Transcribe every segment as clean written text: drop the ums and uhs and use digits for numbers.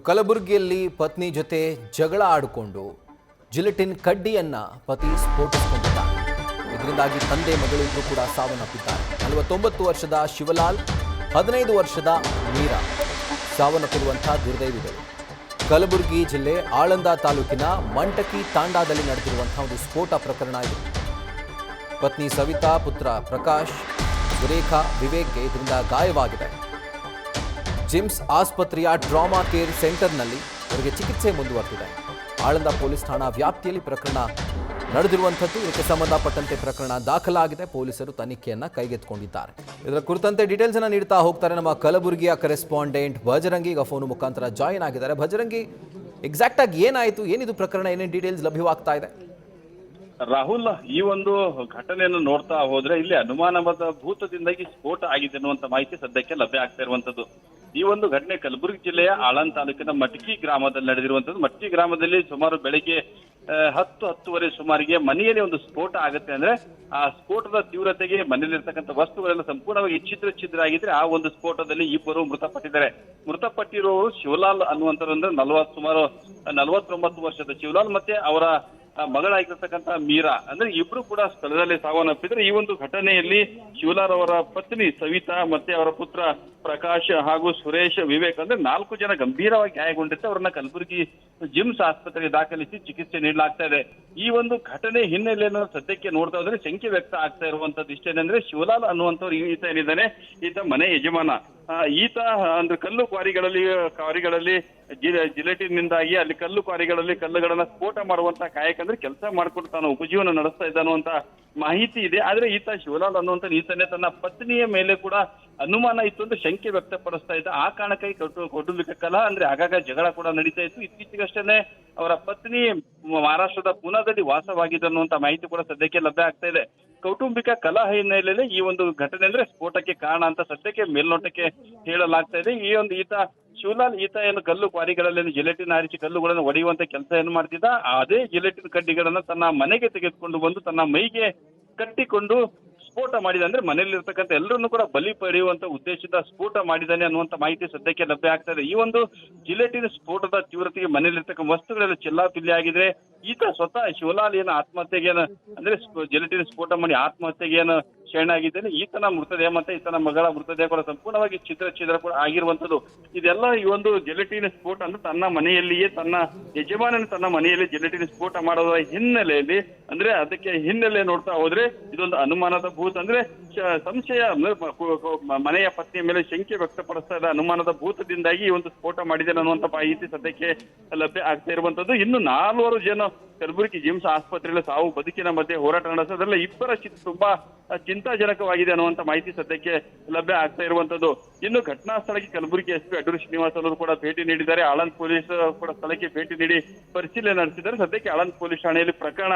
ಕಲಬುರಗಿಯಲ್ಲಿ ಪತ್ನಿ ಜೊತೆ ಜಗಳ ಆಡಿಕೊಂಡು ಜಿಲೆಟಿನ್ ಕಡ್ಡಿಯನ್ನ ಪತಿ ಸ್ಫೋಟಿಸಿಕೊಂಡಿದ್ದಾರೆ. ಇದರಿಂದಾಗಿ ತಂದೆ ಮಗಳಿಬ್ಬರು ಕೂಡ ಸಾವನ್ನಪ್ಪಿದ್ದಾರೆ. 49 ವರ್ಷದ ಶಿವಲಾಲ್, 15 ವರ್ಷದ ಮೀರಾ ಸಾವನ್ನಪ್ಪಿರುವಂತಹ ದುರ್ದೈವಿಗಳು. ಕಲಬುರಗಿ ಜಿಲ್ಲೆ ಆಳಂದ ತಾಲೂಕಿನ ಮಂಟಕಿ ತಾಂಡಾದಲ್ಲಿ ನಡೆದಿರುವಂತಹ ಒಂದು ಸ್ಫೋಟ ಪ್ರಕರಣ ಇದೆ. ಪತ್ನಿ ಸವಿತಾ, ಪುತ್ರ ಪ್ರಕಾಶ್, ಸುರೇಖಾ, ವಿವೇಕ್ಗೆ ಇದರಿಂದ ಗಾಯವಾಗಿದೆ. ಜಿಮ್ಸ್ ಆಸ್ಪತ್ರೆಯ ಟ್ರಾಮಾ ಕೇರ್ ಸೆಂಟರ್ನಲ್ಲಿ ಅವರಿಗೆ ಚಿಕಿತ್ಸೆ ಮುಂದುವರೆದಿದೆ. ಆಳಂದ ಪೊಲೀಸ್ ಠಾಣಾ ವ್ಯಾಪ್ತಿಯಲ್ಲಿ ಪ್ರಕರಣ ನಡೆದಿರುವಂಥದ್ದು. ಇದಕ್ಕೆ ಸಂಬಂಧಪಟ್ಟಂತೆ ಪ್ರಕರಣ ದಾಖಲಾಗಿದೆ. ಪೊಲೀಸರು ತನಿಖೆಯನ್ನ ಕೈಗೆತ್ತಿಕೊಂಡಿದ್ದಾರೆ. ಇದರ ಕುರಿತಂತೆ ಡೀಟೇಲ್ಸ್ ಅನ್ನ ನೀಡ್ತಾ ಹೋಗ್ತಾರೆ ನಮ್ಮ ಕಲಬುರಗಿಯ ಕರೆಸ್ಪಾಂಡೆಂಟ್ ಭಜರಂಗಿ. ಈಗ ಫೋನ್ ಮುಖಾಂತರ ಜಾಯಿನ್ ಆಗಿದ್ದಾರೆ. ಭಜರಂಗಿ, ಎಕ್ಸಾಕ್ಟ್ ಆಗಿ ಏನಾಯಿತು, ಏನಿದು ಪ್ರಕರಣ, ಏನೇನು ಡೀಟೇಲ್ಸ್ ಲಭ್ಯವಾಗ್ತಾ ಇದೆ? ರಾಹುಲ್, ಈ ಒಂದು ಘಟನೆಯನ್ನು ನೋಡ್ತಾ ಹೋದ್ರೆ ಇಲ್ಲಿ ಅನುಮಾನವಾದ ಭೂತದಿಂದಾಗಿ ಸ್ಫೋಟ ಆಗಿದೆ ಅನ್ನುವಂತ ಮಾಹಿತಿ ಸದ್ಯಕ್ಕೆ ಲಭ್ಯ ಆಗ್ತಾ ಇರುವಂತದ್ದು. ಈ ಒಂದು ಘಟನೆ ಕಲಬುರಗಿ ಜಿಲ್ಲೆಯ ಆಳಂದ್ ತಾಲೂಕಿನ ಮಟ್ಕಿ ಗ್ರಾಮದಲ್ಲಿ ನಡೆದಿರುವಂತದ್ದು. ಮಟ್ಕಿ ಗ್ರಾಮದಲ್ಲಿ ಸುಮಾರು ಬೆಳಗ್ಗೆ 10-10:30 ಸುಮಾರಿಗೆ ಮನೆಯಲ್ಲಿ ಒಂದು ಸ್ಫೋಟ ಆಗುತ್ತೆ. ಅಂದ್ರೆ ಆ ಸ್ಫೋಟದ ತೀವ್ರತೆಗೆ ಮನೆಯಲ್ಲಿರ್ತಕ್ಕಂಥ ವಸ್ತುಗಳೆಲ್ಲ ಸಂಪೂರ್ಣವಾಗಿ ಛಿದ್ರ ಆಗಿದ್ರೆ ಆ ಒಂದು ಸ್ಫೋಟದಲ್ಲಿ ಇಬ್ಬರು ಮೃತಪಟ್ಟಿದ್ದಾರೆ. ಮೃತಪಟ್ಟಿರುವವರು ಶಿವಲಾಲ್ ಅನ್ನುವಂಥದ್ದು, ಸುಮಾರು 49 ವರ್ಷದ ಶಿವಲಾಲ್ ಮತ್ತೆ ಅವರ ಮಗಳಾಗಿರ್ತಕ್ಕಂಥ ಮೀರಾ, ಅಂದ್ರೆ ಇಬ್ರು ಕೂಡ ಸ್ಥಳದಲ್ಲಿ ಸಾವನ್ನಪ್ಪಿದ್ರೆ. ಈ ಒಂದು ಘಟನೆಯಲ್ಲಿ ಶಿವಲಾಲ್ ಅವರ ಪತ್ನಿ ಸವಿತಾ ಮತ್ತೆ ಅವರ ಪುತ್ರ ಪ್ರಕಾಶ್ ಹಾಗೂ ಸುರೇಶ್, ವಿವೇಕ್ ಅಂದ್ರೆ 4 ಜನ ಗಂಭೀರವಾಗಿ ಗಾಯಗೊಂಡಿತ್ತು. ಅವರನ್ನ ಕಲಬುರಗಿ ಜಿಮ್ಸ್ ಆಸ್ಪತ್ರೆಗೆ ದಾಖಲಿಸಿ ಚಿಕಿತ್ಸೆ ನೀಡಲಾಗ್ತಾ ಇದೆ. ಈ ಒಂದು ಘಟನೆ ಹಿನ್ನೆಲೆಯನ್ನು ಸದ್ಯಕ್ಕೆ ನೋಡ್ತಾ ಹೋದ್ರೆ ಶಂಕೆ ವ್ಯಕ್ತ ಆಗ್ತಾ ಇರುವಂತದ್ದು ಇಷ್ಟೇನೆಂದ್ರೆ, ಶಿವಲಾಲ್ ಅನ್ನುವಂಥವ್ರು ಈತ ಏನಿದ್ದಾನೆ, ಈತ ಮನೆ ಯಜಮಾನ. ಈತ ಅಂದ್ರೆ ಕಲ್ಲು ಕ್ವಾರಿಗಳಲ್ಲಿ ಜಿಲೆಟಿನ್ ನಿಂದಾಗಿ ಅಲ್ಲಿ ಕ್ವಾರಿಗಳಲ್ಲಿ ಕಲ್ಲುಗಳನ್ನ ಸ್ಫೋಟ ಮಾಡುವಂತ ಕಾಯಕ ಅಂದ್ರೆ ಕೆಲಸ ಮಾಡ್ಕೊಂಡು ತಾನು ಉಪಜೀವನ ನಡೆಸ್ತಾ ಇದ್ದ ಅನ್ನುವಂತ ಮಾಹಿತಿ ಇದೆ. ಆದ್ರೆ ಈತ ಶಿವಲಾಲ್ ಅನ್ನುವಂತ ಈತನೇ ತನ್ನ ಪತ್ನಿಯ ಮೇಲೆ ಕೂಡ ಅನುಮಾನ ಇತ್ತು ಅಂತ ಶಂಕೆ ವ್ಯಕ್ತಪಡಿಸ್ತಾ ಇದ್ದ. ಆ ಕಾರಣಕ್ಕಾಗಿ ಕೌಟುಂಬಿಕ ಕಲಹ ಅಂದ್ರೆ ಆಗಾಗ ಜಗಳ ಕೂಡ ನಡೀತಾ ಇತ್ತು. ಇತ್ತೀಚೆಗಷ್ಟೇ ಅವರ ಪತ್ನಿ ಮಹಾರಾಷ್ಟ್ರದ ಪುನಾದಲ್ಲಿ ವಾಸವಾಗಿದೆ ಅನ್ನುವಂತ ಮಾಹಿತಿ ಕೂಡ ಸದ್ಯಕ್ಕೆ ಲಭ್ಯ ಆಗ್ತಾ ಇದೆ. ಕೌಟುಂಬಿಕ ಕಲಹ ಹಿನ್ನೆಲೆಯಲ್ಲಿ ಈ ಒಂದು ಘಟನೆ ಅಂದ್ರೆ ಸ್ಫೋಟಕ್ಕೆ ಕಾರಣ ಅಂತ ಸದ್ಯಕ್ಕೆ ಮೇಲ್ನೋಟಕ್ಕೆ ಹೇಳಲಾಗ್ತಾ ಇದೆ. ಈ ಒಂದು ಶಿವಲಾಲ್ ಏನು ಕಲ್ಲು ಕ್ವಾರಿಗಳಲ್ಲಿ ಜಿಲೆಟಿನ್ ಹಾರಿಸಿ ಕಲ್ಲುಗಳನ್ನು ಒಡೆಯುವಂತ ಕೆಲಸ ಏನು ಮಾಡ್ತಿದ್ದ, ಅದೇ ಜಿಲೆಟಿನ್ ಕಡ್ಡಿಗಳನ್ನ ತನ್ನ ಮನೆಗೆ ತೆಗೆದುಕೊಂಡು ಬಂದು ತನ್ನ ಮೈಗೆ ಕಟ್ಟಿಕೊಂಡು ಸ್ಫೋಟ ಮಾಡಿದ. ಅಂದ್ರೆ ಮನೆಯಲ್ಲಿರ್ತಕ್ಕಂಥ ಎಲ್ಲರನ್ನು ಕೂಡ ಬಲಿ ಪಡೆಯುವಂತ ಉದ್ದೇಶದ ಸ್ಫೋಟ ಮಾಡಿದ್ದಾನೆ ಅನ್ನುವಂತ ಮಾಹಿತಿ ಸದ್ಯಕ್ಕೆ ಲಭ್ಯ ಆಗ್ತಾ ಇದೆ. ಈ ಒಂದು ಜಿಲೆಟಿನ್ ಸ್ಫೋಟದ ತೀವ್ರತೆಗೆ ಮನೆಯಲ್ಲಿರ್ತಕ್ಕಂಥ ವಸ್ತುಗಳೆಲ್ಲ ಚಿಲ್ಲಾಪಿಲ್ಲಿ ಆಗಿದೆ. ಈತ ಸ್ವತಃ ಶಿವಲಾಲ್ ಆತ್ಮಹತ್ಯೆಗೆ ಅಂದ್ರೆ ಜಿಲೆಟಿನ್ ಸ್ಫೋಟ ಮಾಡಿ ಆತ್ಮಹತ್ಯೆಗೆ ಶರಣಾಗಿದ್ದೇನೆ. ಈತನ ಮೃತದೇಹ ಮತ್ತೆ ಈತನ ಮಗಳ ಮೃತದೇಹ ಕೂಡ ಸಂಪೂರ್ಣವಾಗಿ ಛಿದ್ರ ಕೂಡ ಆಗಿರುವಂತದ್ದು. ಇದೆಲ್ಲ ಈ ಒಂದು ಜಿಲೆಟಿನ್ ಸ್ಫೋಟ ಅಂದ್ರೆ ತನ್ನ ಮನೆಯಲ್ಲಿಯೇ ತನ್ನ ಯಜಮಾನನ ತನ್ನ ಮನೆಯಲ್ಲಿ ಜಿಲೆಟಿನ್ ಸ್ಫೋಟ ಮಾಡೋದ ಹಿನ್ನೆಲೆಯಲ್ಲಿ ಅಂದ್ರೆ ಅದಕ್ಕೆ ಹಿನ್ನೆಲೆ ನೋಡ್ತಾ ಹೋದ್ರೆ ಇದೊಂದು ಅನುಮಾನದ ಭೂತ ಅಂದ್ರೆ ಸಂಶಯ, ಮನೆಯ ಪತ್ನಿಯ ಮೇಲೆ ಶಂಕೆ ವ್ಯಕ್ತಪಡಿಸ್ತಾ ಇದ್ದ ಅನುಮಾನದ ಭೂತದಿಂದಾಗಿ ಈ ಒಂದು ಸ್ಫೋಟ ಮಾಡಿದೆ ಅನ್ನುವಂತ ಮಾಹಿತಿ ಸದ್ಯಕ್ಕೆ ಲಭ್ಯ ಆಗ್ತಾ ಇರುವಂತದ್ದು. ಇನ್ನು 4 ಜನ ಕಲಬುರಗಿ ಜಿಮ್ಸ್ ಆಸ್ಪತ್ರೆಯಲ್ಲಿ ಸಾವು ಬದುಕಿನ ಮಧ್ಯೆ ಹೋರಾಟ ನಡೆಸೋದ್ರಲ್ಲ ಇಬ್ಬರ ತುಂಬಾ ಚಿಂತಾಜನಕವಾಗಿದೆ ಅನ್ನುವಂತ ಮಾಹಿತಿ ಸದ್ಯಕ್ಕೆ ಲಭ್ಯ ಆಗ್ತಾ ಇರುವಂತದ್ದು. ಇನ್ನು ಘಟನಾ ಸ್ಥಳಕ್ಕೆ ಕಲಬುರಗಿ ಎಸ್ಪಿ ಅಡೂರು ಶ್ರೀನಿವಾಸ್ ಅವರು ಕೂಡ ಭೇಟಿ ನೀಡಿದ್ದಾರೆ. ಆಳಂದ್ ಪೊಲೀಸ್ ಕೂಡ ಸ್ಥಳಕ್ಕೆ ಭೇಟಿ ನೀಡಿ ಪರಿಶೀಲನೆ ನಡೆಸಿದ್ದಾರೆ. ಸದ್ಯಕ್ಕೆ ಆಳಂದ್ ಪೊಲೀಸ್ ಠಾಣೆಯಲ್ಲಿ ಪ್ರಕರಣ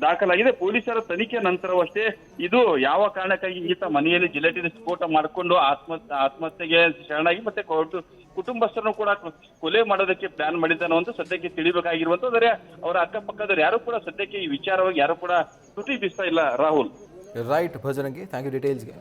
ದಾಖಲಾಗಿದೆ. ಪೊಲೀಸರ ತನಿಖೆ ನಂತರವಷ್ಟೇ ಇದು ಯಾವ ಕಾರಣಕ್ಕಾಗಿ ಈತ ಮನೆಯಲ್ಲಿ ಜಿಲೆಟಿನ್ ಸ್ಫೋಟ ಮಾಡಿಕೊಂಡು ಆತ್ಮಹತ್ಯೆಗೆ ಶರಣಾಗಿ ಮತ್ತೆ ಕುಟುಂಬಸ್ಥರನ್ನು ಕೂಡ ಕೊಲೆ ಮಾಡೋದಕ್ಕೆ ಪ್ಲಾನ್ ಮಾಡಿದ್ದಾನೆ ಅಂತ ಸದ್ಯಕ್ಕೆ ತಿಳಿಬೇಕಾಗಿರುವಂತಂದ್ರೆ ಅವರ ಅಕ್ಕಪಕ್ಕದವರು ಯಾರು ಕೂಡ ಸದ್ಯಕ್ಕೆ ಈ ವಿಚಾರವಾಗಿ ಯಾರು ಕೂಡ ತುಟಿ ಬೀಸ್ತಾ ಇಲ್ಲ. Rahul, right Bajrangi, thank you ಡೀಟೇಲ್ಸ್ಗೆ.